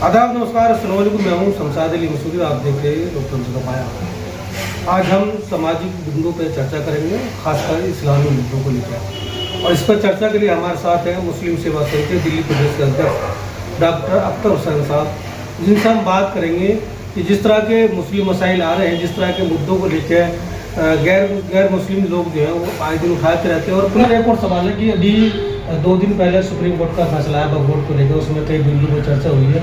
आदाब, नमस्कार, अस्सलाम वालेकुम। मैं हूँ शमशाद अली मसूदी। आप देख रहे हैं डॉक्टर पाया। आज हम सामाजिक बिंदुओं पर चर्चा करेंगे, खासकर इस्लामी मुद्दों को लेकर। और इस पर चर्चा के लिए हमारे साथ है मुस्लिम सेवा संघ के दिल्ली प्रदेश के अध्यक्ष डॉक्टर अख्तर हुसैन साहब, जिनसे हम बात करेंगे कि जिस तरह के मुस्लिम मसाइल आ रहे हैं, जिस तरह के मुद्दों को लेकर गैर मुस्लिम लोग जो हैं वो आए दिन उठाते रहते हैं। और पुनः एक और सवाल है कि अभी 2 दिन पहले सुप्रीम कोर्ट का फैसला है वक्फ बोर्ड को लेकर, उसमें कई बिंदु पर चर्चा हुई है।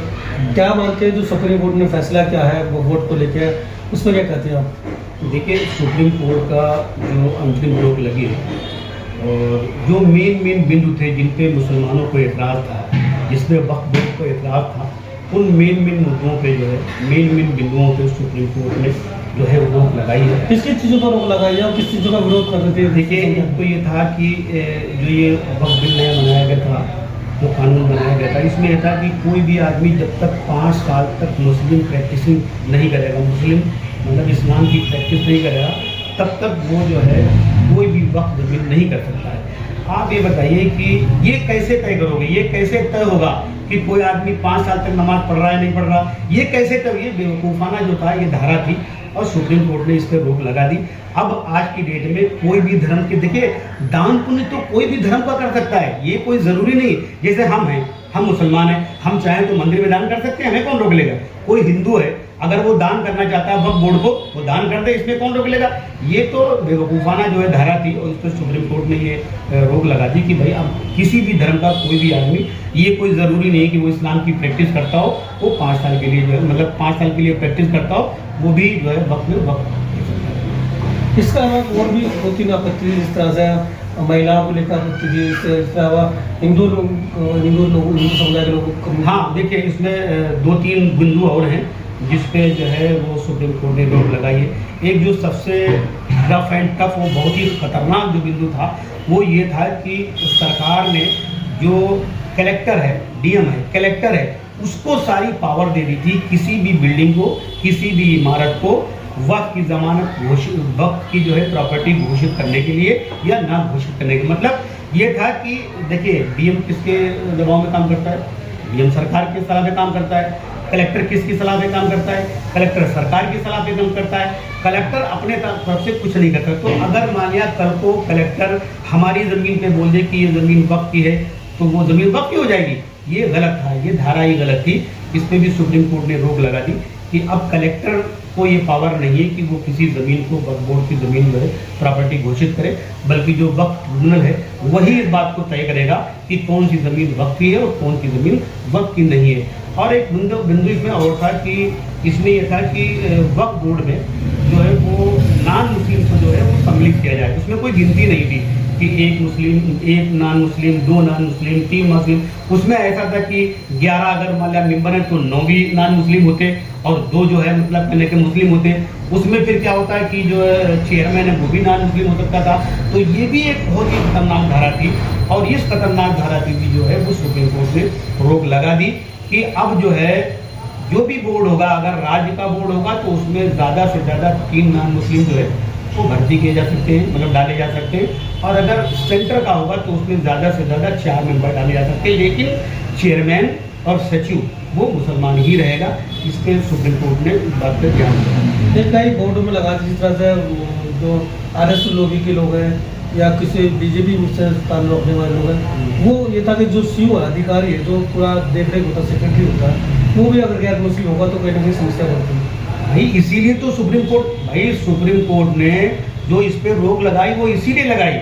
क्या मानते हैं जो सुप्रीम कोर्ट ने फैसला किया है वक्फ बोर्ड को लेकर, उस पर क्या कहते हैं आप? देखिए, सुप्रीम कोर्ट का जो अंतिम रोक लगी है और जो मेन बिंदु थे जिन पे मुसलमानों को एतराज़ था, जिसमें वक्फ बोर्ड को एतराज़ था, उन मेन मुद्दों पे जो है मेन बिंदुओं पे सुप्रीम कोर्ट ने जो है वो रोक लगाई है। किस किस चीज़ों पर रोक लगाई है और किस चीज़ों का विरोध कर रहे थे? देखिए, एक तो ये था कि जो ये वक्फ बिल नया बनाया गया था, जो कानून बनाया गया था, इसमें यह था कि कोई भी आदमी जब तक 5 साल तक मुस्लिम प्रैक्टिसिंग नहीं करेगा, मुस्लिम मतलब इस्लाम की प्रैक्टिस नहीं करेगा, तब तक वो जो है कोई भी वक्फ जमीन नहीं कर सकता है। आप ये बताइए कि ये कैसे तय करोगे, ये कैसे तय होगा कि कोई आदमी 5 साल तक नमाज पढ़ रहा है नहीं पढ़ रहा? ये कैसे तय? ये बेवकूफ़ाना जो था, ये धारा थी और सुप्रीम कोर्ट ने इस पर रोक लगा दी। अब आज की डेट में कोई भी धर्म के, देखिए, दान पुण्य तो कोई भी धर्म का कर सकता है, ये कोई ज़रूरी नहीं। जैसे हम हैं, हम मुसलमान हैं, हम चाहें तो मंदिर में दान कर सकते हैं, हमें कौन रोक लेगा? कोई हिंदू है, अगर वो दान करना चाहता है वक्फ बोर्ड को, वो दान कर दे, इसमें कौन रोक लेगा? ये तो बेवकूफ़ाना जो है धारा थी और इस पर सुप्रीम कोर्ट ने ये रोक लगा दी कि भाई अब किसी भी धर्म का कोई भी आदमी, ये कोई ज़रूरी नहीं है कि वो इस्लाम की प्रैक्टिस करता हो, वो 5 साल के लिए जो है, मतलब 5 साल के लिए प्रैक्टिस करता हो, वो भी जो है वक्त में वक्त। इसका और भी 2-3 आपत्ति, जिस तरह से महिलाओं को लेकर आपत्ति थी, इसके अलावा हिंदू समुदाय के लोगों को। हाँ, देखिए, इसमें 2-3 बिंदु और हैं जिस पे जो है वो सुप्रीम कोर्ट ने रोक लगाई है। एक जो सबसे रफ एंड टफ, वो बहुत ही खतरनाक जो बिंदु था, वो ये था कि सरकार ने जो कलेक्टर है, डीएम है, कलेक्टर है, उसको सारी पावर दे दी थी किसी भी बिल्डिंग को, किसी भी इमारत को वक्त की जमानत घोषित, वक्त की जो है प्रॉपर्टी घोषित करने के लिए या ना घोषित करने के, मतलब ये था कि देखिए, डीएम किसके दबाव में काम करता है? डीएम सरकार की सलाह पे काम करता है। कलेक्टर किसकी सलाह पे काम करता है? कलेक्टर सरकार की सलाह पे काम करता है। कलेक्टर अपने तरफ से कुछ नहीं करता। तो अगर मान लिया कल को कलेक्टर हमारी ज़मीन पे बोल दे कि ये ज़मीन वक्त की है, तो वो ज़मीन वक्त की हो जाएगी। ये गलत था, ये धारा ही गलत थी। इस पर भी सुप्रीम कोर्ट ने रोक लगा दी कि अब कलेक्टर को ये पावर नहीं है कि वो किसी ज़मीन को, वक्फ बोर्ड की ज़मीन जो है प्रॉपर्टी घोषित करे, बल्कि जो वक्फ ट्रिब्यूनल है वही इस बात को तय करेगा कि कौन सी ज़मीन वक्फ की है और कौन सी ज़मीन वक्फ की नहीं है। और एक बिंदु इसमें और था कि इसमें यह था कि वक्फ बोर्ड में जो है वो नॉन मुस्लिम को जो है वो सम्मिलित किया जाए। उसमें कोई गिनती नहीं थी कि 1 मुस्लिम, 1 नॉन मुस्लिम, 2 नॉन मुस्लिम, 3 मुस्लिम। उसमें ऐसा था कि 11 अगर मान लिया मेंबर है तो 9 भी नॉन मुस्लिम होते और 2 जो है मतलब कहने के मुस्लिम होते। उसमें फिर क्या होता है कि जो चेयरमैन है वो भी नॉन मुस्लिम हो सकता था। तो ये भी एक बहुत ही खतरनाक धारा थी और इस खतरनाक धारा की भी जो है वो सुप्रीम कोर्ट ने रोक लगा दी कि अब जो है जो भी बोर्ड होगा, अगर राज्य का बोर्ड होगा तो उसमें ज़्यादा से ज़्यादा 3 नॉन मुस्लिम जो है वो भर्ती किए जा सकते हैं, मतलब डाले जा सकते हैं। और अगर सेंटर का होगा तो उसमें ज़्यादा से ज़्यादा 4 मेंबर डाले जा सकते हैं, लेकिन चेयरमैन और सचिव वो मुसलमान ही रहेगा। इस पर सुप्रीम कोर्ट ने इस बात पर ध्यान दिया। कई बोर्डों में लगा, जिस तरह से जो RSS लोबी के लोग हैं या किसी बीजेपी से ताल्लुक़ रखने वाले लोग हैं, वो ये था कि जो CEO अधिकारी है, जो पूरा देख रेख होता, सेक्रेटरी होता है, वो भी अगर गैर मुस्लिम होगा तो कहीं ना कहीं समस्या बनती है। भाई इसीलिए तो सुप्रीम कोर्ट ने जो इस पर रोक लगाई वो इसीलिए लगाई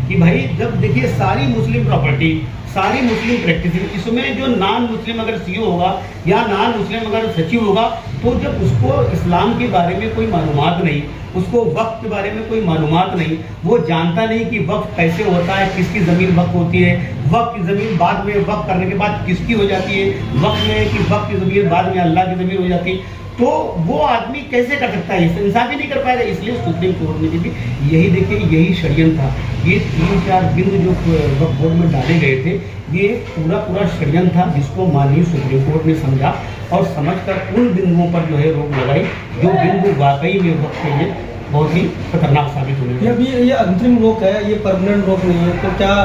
कि भाई जब देखिए सारी मुस्लिम प्रॉपर्टी, सारी मुस्लिम प्रैक्टिस, इसमें जो नॉन मुस्लिम अगर CEO होगा या नॉन मुस्लिम अगर सचिव होगा, तो जब उसको इस्लाम के बारे में कोई मालूमात नहीं, उसको वक्त के बारे में कोई मालूमात नहीं, वो जानता नहीं कि वक्त कैसे होता है, किसकी ज़मीन वक्त होती है, वक्त की ज़मीन बाद में वक्त करने के बाद किसकी हो जाती है, वक्त में कि वक्त की ज़मीन बाद में अल्लाह की ज़मीन हो जाती है, तो वो आदमी कैसे कर सकता है? इंसाफ ही नहीं कर पाएगा। इसलिए सुप्रीम कोर्ट ने भी यही, देखिए, यही षड्यंत्र था। ये 3-4 बिंदु जो वक्फ बोर्ड में डाले गए थे, ये पूरा षड्यंत्र था, जिसको माननीय सुप्रीम कोर्ट ने समझा और समझकर उन बिंदुओं पर जो है रोक लगाई, जो बिंदु वाकई में वक्त के लिए बहुत ही खतरनाक साबित होने ये वाला है। अभी ये अंतरिम रोक है, ये परमानेंट रोक नहीं है, तो क्या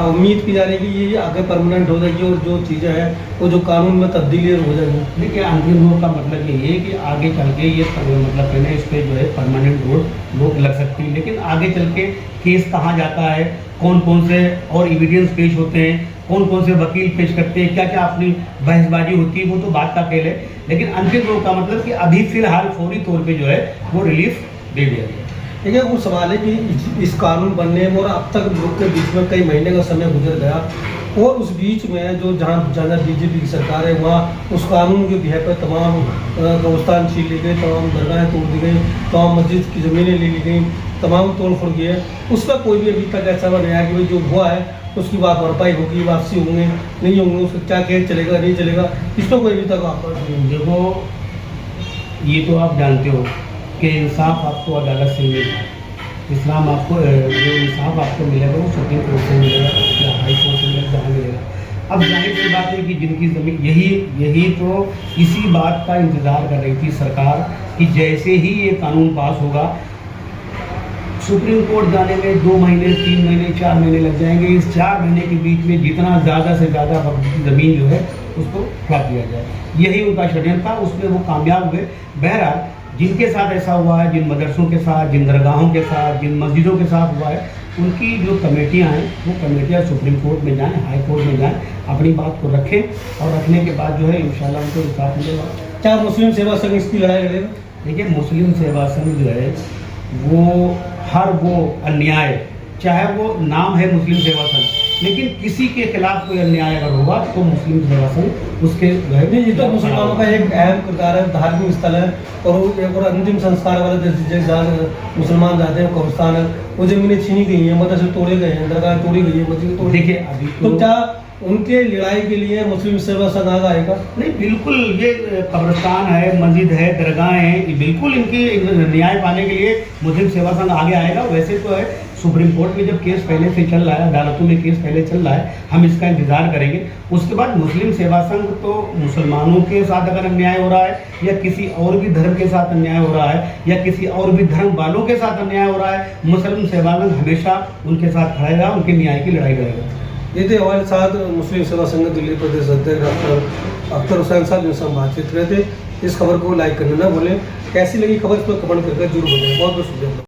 उम्मीद की जा रही है कि ये आगे परमानेंट हो जाएगी और जो चीज़ें हैं वो जो कानून में तब्दीली हो जाएगी? देखिए, अंतरिम रोक का मतलब ये है कि आगे चल के ये मतलब पहले इस पर जो है परमानेंट रोक लग सकती है, लेकिन आगे चल के केस कहाँ जाता है, कौन कौन से और एविडेंस पेश होते हैं, कौन कौन से वकील पेश करते हैं, क्या क्या अपनी बहसबाजी होती है, वो तो बात का खेल है। लेकिन अंतिम रोक का मतलब कि अभी फिलहाल फौरी तौर पे जो है वो रिलीफ दे दिया गया। ठीक है, वो सवाल है कि इस कानून बनने में और अब तक लोग के बीच में कई महीने का समय गुजर गया, और उस बीच में जो जहाँ बीजेपी की सरकार है वहाँ उस कानून के बिहार पर तमाम कब्रिस्तान छीन ली गई, तमाम दरगाहें तोड़ दी गई, तमाम मस्जिद की ज़मीनें ले ली गई, तमाम तोड़ फोड़ की है। उस पर कोई भी अभी तक ऐसा नहीं आया कि भाई जो हुआ है उसकी बात भरपाई होगी, वापसी होंगे नहीं होंगे, उसका क्या केस चलेगा नहीं चलेगा, इस पर कोई अभी तक वापस नहीं। देखो, ये तो आप जानते हो कि इंसाफ आपको अदालत से मिलेगा, इस्लाम आपको जो इंसाफ आपको मिलेगा वो सुप्रीम कोर्ट से मिलेगा या हाई कोर्ट से मिलेगा, जहाँ मिलेगा। अब जाहिर सी बात है कि जिनकी ज़मीन यही तो इसी बात का इंतज़ार कर रही थी सरकार कि जैसे ही ये कानून पास होगा, सुप्रीम कोर्ट जाने में 2 महीने 3 महीने 4 महीने लग जाएंगे। इस 4 महीने के बीच में जितना ज़्यादा से ज़्यादा ज़मीन जो है उसको हटा दिया जाए, यही उनका षड्यंत्र था, उसमें वो कामयाब हुए। बहरहाल जिनके साथ ऐसा हुआ है, जिन मदरसों के साथ, जिन दरगाहों के साथ, जिन मस्जिदों के साथ हुआ है, उनकी जो कमेटियां हैं वो कमेटियां सुप्रीम कोर्ट में जाएं, हाई कोर्ट में जाएं, अपनी बात को रखें और रखने के बाद जो है इंशाल्लाह उनको इंसाफ मिलेगा। क्या मुस्लिम सेवा संघ इसकी लड़ाई लड़ेगा? देखिए, मुस्लिम सेवा संघ जो है वो हर वो अन्याय, चाहे वो नाम है मुस्लिम सेवा संघ, लेकिन किसी के खिलाफ कोई अन्याय अगर होगा तो मुस्लिम सेवा संघ उसके जो है ये तो मुसलमानों का एक अहम किरदार है, धार्मिक स्थल है, और वो एक और अंतिम संस्कार वाला जैसे मुसलमान जाते हैं कब्रिस्तान है, वो जमीनें छीनी गई हैं, मदरसे तोड़े गए हैं, दरगाह तोड़ी गई है, मस्जिद तोड़ी। देखिए, अभी तो क्या उनके लड़ाई के लिए मुस्लिम सेवा संघ आगे आएगा? नहीं, बिल्कुल, ये कब्रिस्तान है, मस्जिद है, दरगाह है, बिल्कुल इनकी न्याय पाने के लिए मुस्लिम सेवा संघ आगे आएगा। वैसे तो है सुप्रीम कोर्ट में जब केस पहले से चल रहा है, अदालतों में केस पहले चल रहा है, हम इसका इंतजार करेंगे। उसके बाद मुस्लिम सेवा संघ तो मुसलमानों के साथ अगर अन्याय हो रहा है या किसी और भी धर्म के साथ अन्याय हो रहा है या किसी और भी धर्म वालों के साथ अन्याय हो रहा है, मुस्लिम सेवा संघ हमेशा उनके साथ खड़ा रहेगा, उनके न्याय की लड़ाई लड़ेगा। ये थे हमारे साथ मुस्लिम सेवा संघ दिल्ली प्रदेश अध्यक्ष डॉक्टर अख्तर हुसैन साहब, जिनसे हम बातचीत कर रहे थे। इस खबर को लाइक करना ना भूलें। कैसी लगी खबर इस पर कमेंट करके जरूर बताएं। बहुत बहुत शुक्रिया।